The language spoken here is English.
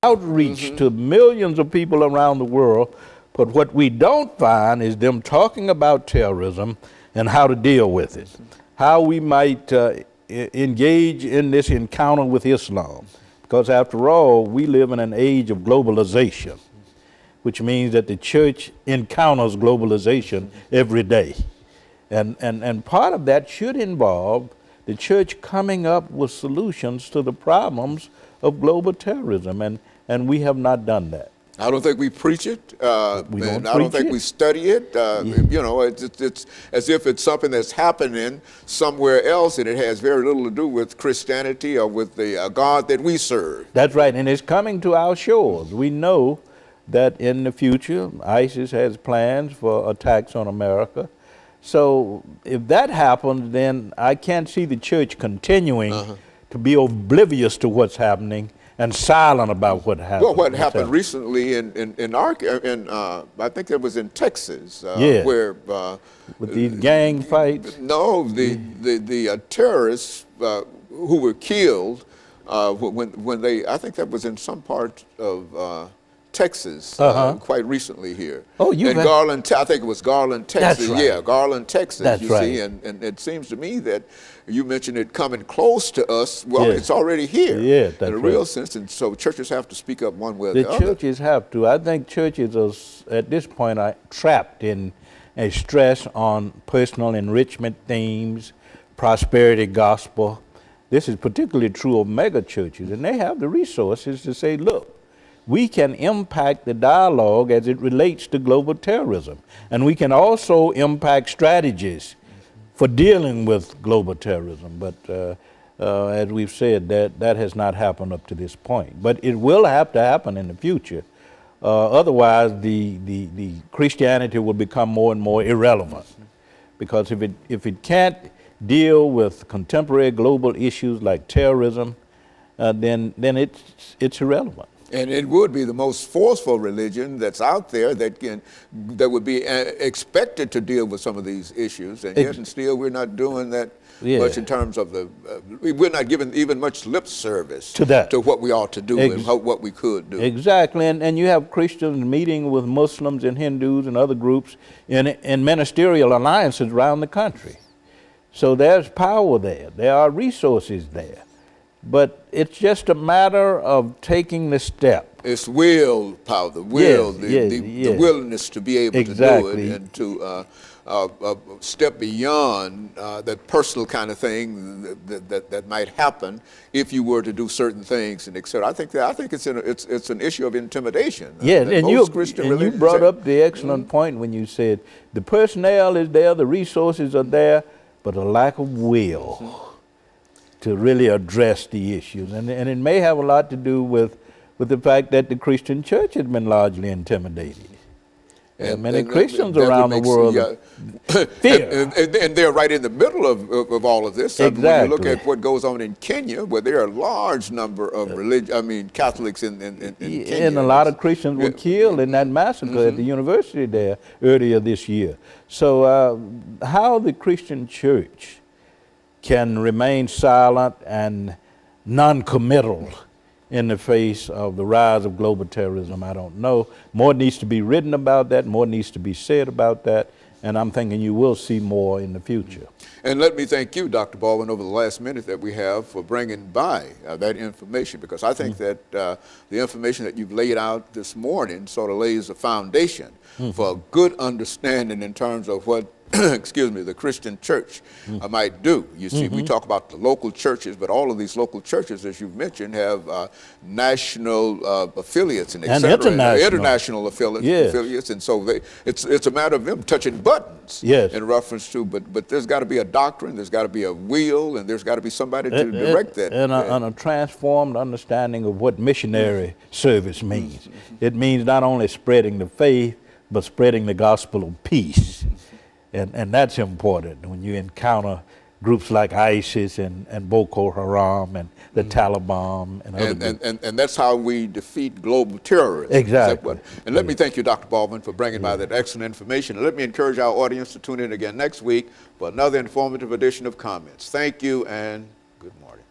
outreach to millions of people around the world, but what we don't find is them talking about terrorism and how to deal with it, how we might engage in this encounter with Islam. Because after all, we live in an age of globalization, which means that the church encounters globalization every day. And part of that should involve the church coming up with solutions to the problems of global terrorism, and we have not done that. I don't think we preach it. I don't think we study it. You know, it's as if it's something that's happening somewhere else, and it has very little to do with Christianity or with the God that we serve. That's right, and it's coming to our shores. We know that in the future, ISIS has plans for attacks on America. So if that happens, then I can't see the church continuing to be oblivious to what's happening and silent about what happened. Well, what happened recently I think it was in Texas, where with these gang fights. No, the terrorists who were killed when they, I think that was in some part of Texas, quite recently here. Oh, you in Garland, I think it was Garland, Texas. That's right. Yeah, Garland, Texas. That's you right. see, and it seems to me that you mentioned it coming close to us. Well, it's already here. Yeah, that's in a real sense, and so churches have to speak up one way or the other. The churches have to. I think churches are at this point are trapped in a stress on personal enrichment themes, prosperity gospel. This is particularly true of mega churches, and they have the resources to say, look, we can impact the dialogue as it relates to global terrorism. And we can also impact strategies for dealing with global terrorism. But as we've said, that has not happened up to this point. But it will have to happen in the future. Otherwise, the Christianity will become more and more irrelevant. Because if it can't deal with contemporary global issues like terrorism, then it's irrelevant. And it would be the most forceful religion that's out there that would be expected to deal with some of these issues, and yet and still we're not doing that much in terms of we're not giving even much lip service to what we ought to do and what we could do. Exactly, and you have Christians meeting with Muslims and Hindus and other groups in ministerial alliances around the country. So there's power there. There are resources there. But it's just a matter of taking the step. It's willpower, the willingness to be able to do it and to step beyond that personal kind of thing that might happen if you were to do certain things and etc. I think it's an issue of intimidation. Yeah, and you brought up the excellent point when you said the personnel is there, the resources are there, but a lack of will to really address the issues. And it may have a lot to do with the fact that the Christian church has been largely intimidated. And many Christians around the world fear. And they're right in the middle of all of this. Exactly. When you look at what goes on in Kenya, where there are a large number of Catholics in Kenya. And a lot of Christians were killed in that massacre at the university there earlier this year. So how the Christian church can remain silent and non-committal in the face of the rise of global terrorism, I don't know. More needs to be written about that, more needs to be said about that, and I'm thinking you will see more in the future. And let me thank you, Dr. Baldwin, over the last minute that we have for bringing by that information, because I think that the information that you've laid out this morning sort of lays a foundation for a good understanding in terms of what the Christian church might do. You see, we talk about the local churches, but all of these local churches, as you've mentioned, have national affiliates and international affiliates, and so it's a matter of them touching buttons in reference to. But there's got to be a doctrine, there's got to be a will, and there's got to be somebody to direct that. And a transformed understanding of what missionary service means. It means not only spreading the faith, but spreading the gospel of peace. And that's important when you encounter groups like ISIS and Boko Haram and the Taliban and other groups. And that's how we defeat global terrorism. Exactly. And let me thank you, Dr. Baldwin, for bringing by that excellent information. And let me encourage our audience to tune in again next week for another informative edition of Comments. Thank you and good morning.